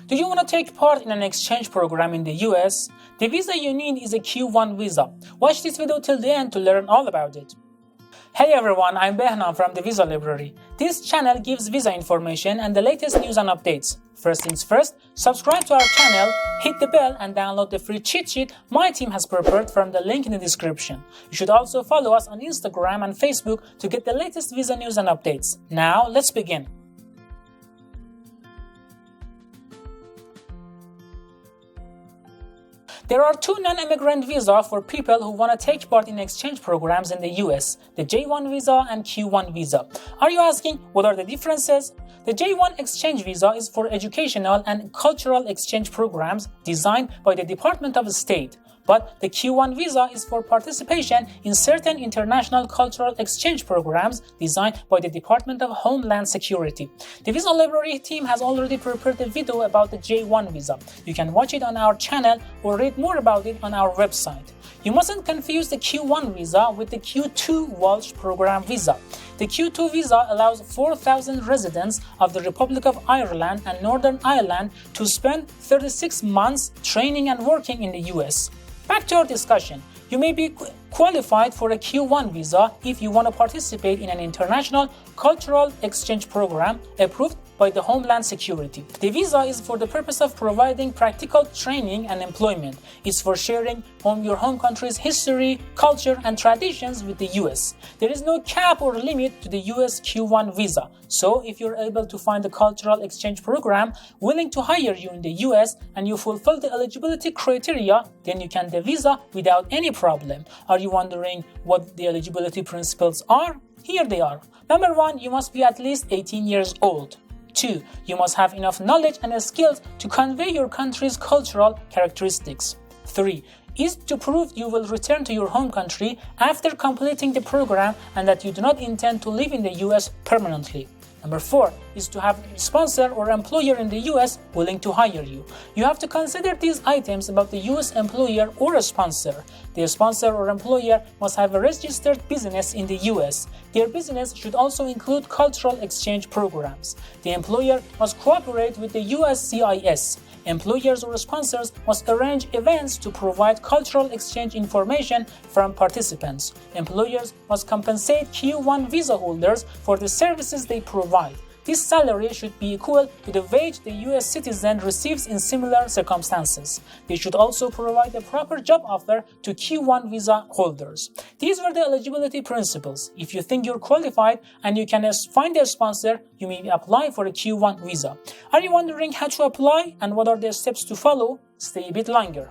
Do you want to take part in an exchange program in the US? The visa you need is a Q1 visa. Watch this video till the end to learn all about it. Hey everyone, I'm Behnan from the Visa Library. This channel gives visa information and the latest news and updates. First things first, subscribe to our channel, hit the bell and download the free cheat sheet my team has prepared from the link in the description. You should also follow us on Instagram and Facebook to get the latest visa news and updates. Now, let's begin. There are two non-immigrant visas for people who want to take part in exchange programs in the US, the J1 visa and Q1 visa. Are you asking what are the differences? The J1 exchange visa is for educational and cultural exchange programs designed by the Department of State. But the Q1 visa is for participation in certain international cultural exchange programs designed by the Department of Homeland Security. The Visa Library team has already prepared a video about the J1 visa. You can watch it on our channel or read more about it on our website. You mustn't confuse the Q1 visa with the Q2 Walsh program visa. The Q2 visa allows 4,000 residents of the Republic of Ireland and Northern Ireland to spend 36 months training and working in the US. Back to our discussion. You may be qualified for a Q1 visa if you want to participate in an international cultural exchange program approved by the Homeland Security. The visa is for the purpose of providing practical training and employment. It's for sharing your home country's history, culture, and traditions with the US. There is no cap or limit to the US Q1 visa. So if you're able to find a cultural exchange program willing to hire you in the US and you fulfill the eligibility criteria, then you can get the visa without any problem. Are you wondering what the eligibility principles are? Here they are. Number 1, you must be at least 18 years old. 2, you must have enough knowledge and skills to convey your country's cultural characteristics. 3, is to prove you will return to your home country after completing the program and that you do not intend to live in the US permanently. Number 4 is to have a sponsor or employer in the US willing to hire you. You have to consider these items about the US employer or a sponsor. The sponsor or employer must have a registered business in the US. Their business should also include cultural exchange programs. The employer must cooperate with the USCIS. Employers or sponsors must arrange events to provide cultural exchange information from participants. Employers must compensate Q1 visa holders for the services they provide. This salary should be equal to the wage the US citizen receives in similar circumstances. They should also provide a proper job offer to Q1 visa holders. These were the eligibility principles. If you think you're qualified and you can find a sponsor, you may apply for a Q1 visa. Are you wondering how to apply and what are the steps to follow? Stay a bit longer.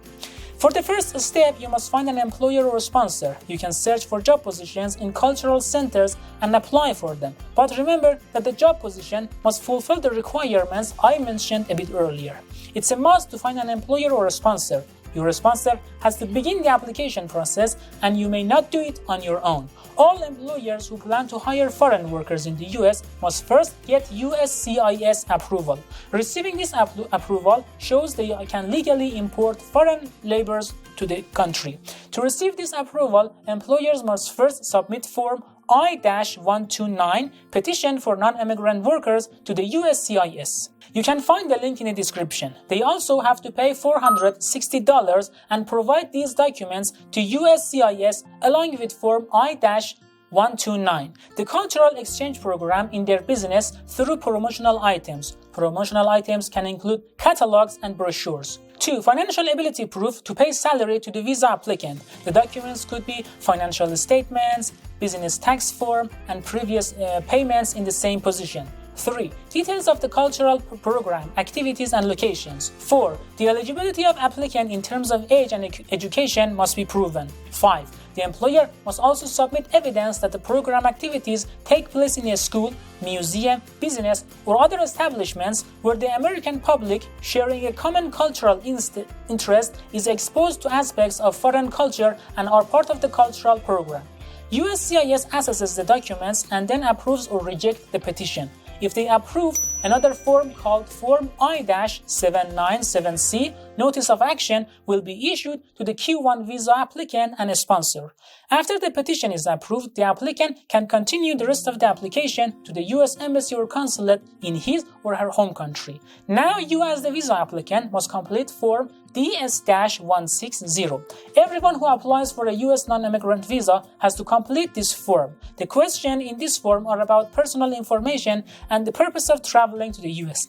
For the first step, you must find an employer or sponsor. You can search for job positions in cultural centers and apply for them. But remember that the job position must fulfill the requirements I mentioned a bit earlier. It's a must to find an employer or a sponsor. Your sponsor has to begin the application process and you may not do it on your own. All employers who plan to hire foreign workers in the US must first get USCIS approval. Receiving this approval shows they can legally import foreign laborers to the country. To receive this approval, employers must first submit Form I-129 Petition for Non-Immigrant Workers to the USCIS. You can find the link in the description. They also have to pay $460 and provide these documents to USCIS along with Form I-129. The cultural exchange program in their business through promotional items. Promotional items can include catalogs and brochures. 2. Financial ability proof to pay salary to the visa applicant. The documents could be financial statements, business tax form, and previous payments in the same position. 3. Details of the cultural program, activities and locations. 4. The eligibility of applicant in terms of age and education must be proven. 5. The employer must also submit evidence that the program activities take place in a school, museum, business, or other establishments where the American public sharing a common cultural interest is exposed to aspects of foreign culture and are part of the cultural program. USCIS assesses the documents and then approves or rejects the petition. If they approve, Another form called Form I-797C, Notice of Action, will be issued to the Q1 visa applicant and a sponsor. After the petition is approved, the applicant can continue the rest of the application to the US Embassy or Consulate in his or her home country. Now you as the visa applicant must complete Form DS-160. Everyone who applies for a US non-immigrant visa has to complete this form. The questions in this form are about personal information and the purpose of traveling to the US.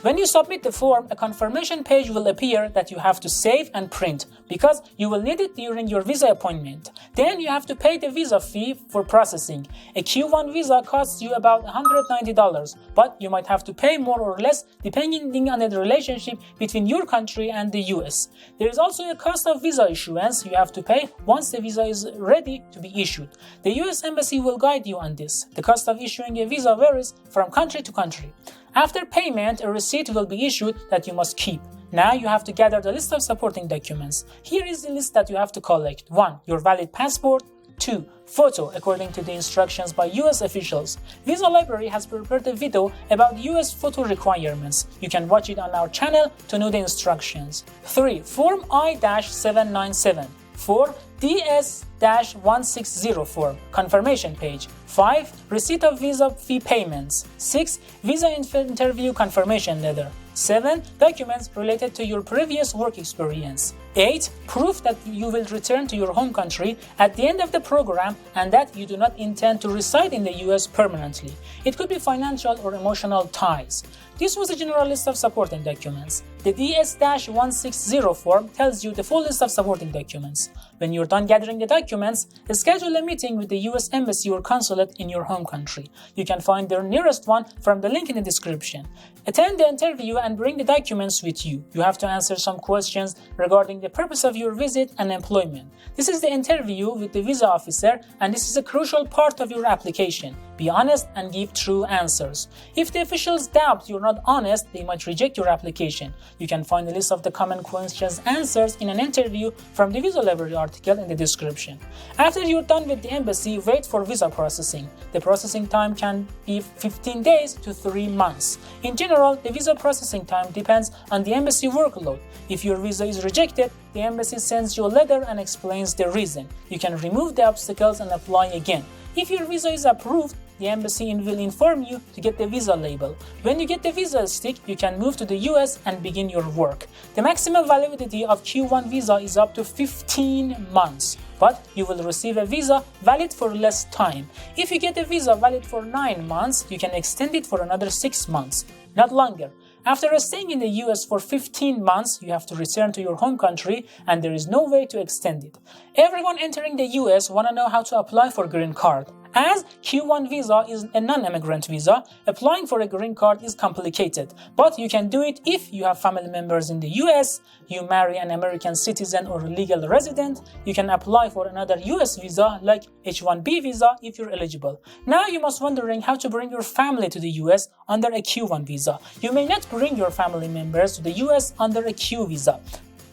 When you submit the form, a confirmation page will appear that you have to save and print because you will need it during your visa appointment. Then you have to pay the visa fee for processing. A Q1 visa costs you about $190, but you might have to pay more or less depending on the relationship between your country and the US. There is also a cost of visa issuance you have to pay once the visa is ready to be issued. The US Embassy will guide you on this. The cost of issuing a visa varies from country to country. After payment, a receipt will be issued that you must keep. Now you have to gather the list of supporting documents. Here is the list that you have to collect. 1. Your valid passport. 2. Photo according to the instructions by US officials. Visa Library has prepared a video about US photo requirements. You can watch it on our channel to know the instructions. 3. Form I-797. 4. DS-160 form, confirmation page. 5. Receipt of visa fee payments. 6. Visa interview confirmation letter. 7. Documents related to your previous work experience. 8. Proof that you will return to your home country at the end of the program and that you do not intend to reside in the US permanently. It could be financial or emotional ties. This was a general list of supporting documents. The DS-160 form tells you the full list of supporting documents. When you're done gathering the documents, schedule a meeting with the US Embassy or Consulate in your home country. You can find their nearest one from the link in the description. Attend the interview and bring the documents with you. You have to answer some questions regarding the purpose of your visit and employment. This is the interview with the visa officer, and this is a crucial part of your application. Be honest and give true answers. If the officials doubt you're not honest, they might reject your application. You can find a list of the common questions answers in an interview from the Visa Library article in the description. After you're done with the embassy, wait for visa processing. The processing time can be 15 days to 3 months. In general, the visa processing time depends on the embassy workload. If your visa is rejected, the embassy sends you a letter and explains the reason. You can remove the obstacles and apply again. If your visa is approved, the embassy will inform you to get the visa label. When you get the visa stick, you can move to the US and begin your work. The maximum validity of Q1 visa is up to 15 months, but you will receive a visa valid for less time. If you get a visa valid for 9 months, you can extend it for another 6 months, not longer. After staying in the US for 15 months, you have to return to your home country and there is no way to extend it. Everyone entering the US want to know how to apply for green card. As Q1 visa is a non-immigrant visa, applying for a green card is complicated, but you can do it if you have family members in the US, you marry an American citizen or legal resident, you can apply for another US visa like H-1B visa if you're eligible. Now you must wondering how to bring your family to the US under a Q1 visa. You may not bring your family members to the US under a Q visa,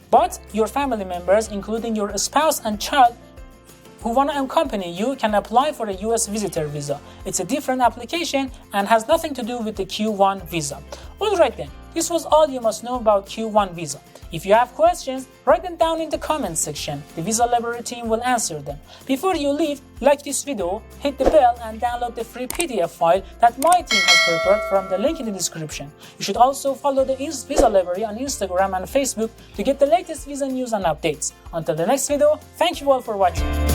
but your family members, including your spouse and child, who want to accompany you can apply for a US visitor visa. It's a different application and has nothing to do with the Q1 visa. Alright then, this was all you must know about Q1 visa. If you have questions, write them down in the comments section. The Visa Library team will answer them. Before you leave, like this video, hit the bell and download the free PDF file that my team has prepared from the link in the description. You should also follow the Visa Library on Instagram and Facebook to get the latest visa news and updates. Until the next video, thank you all for watching.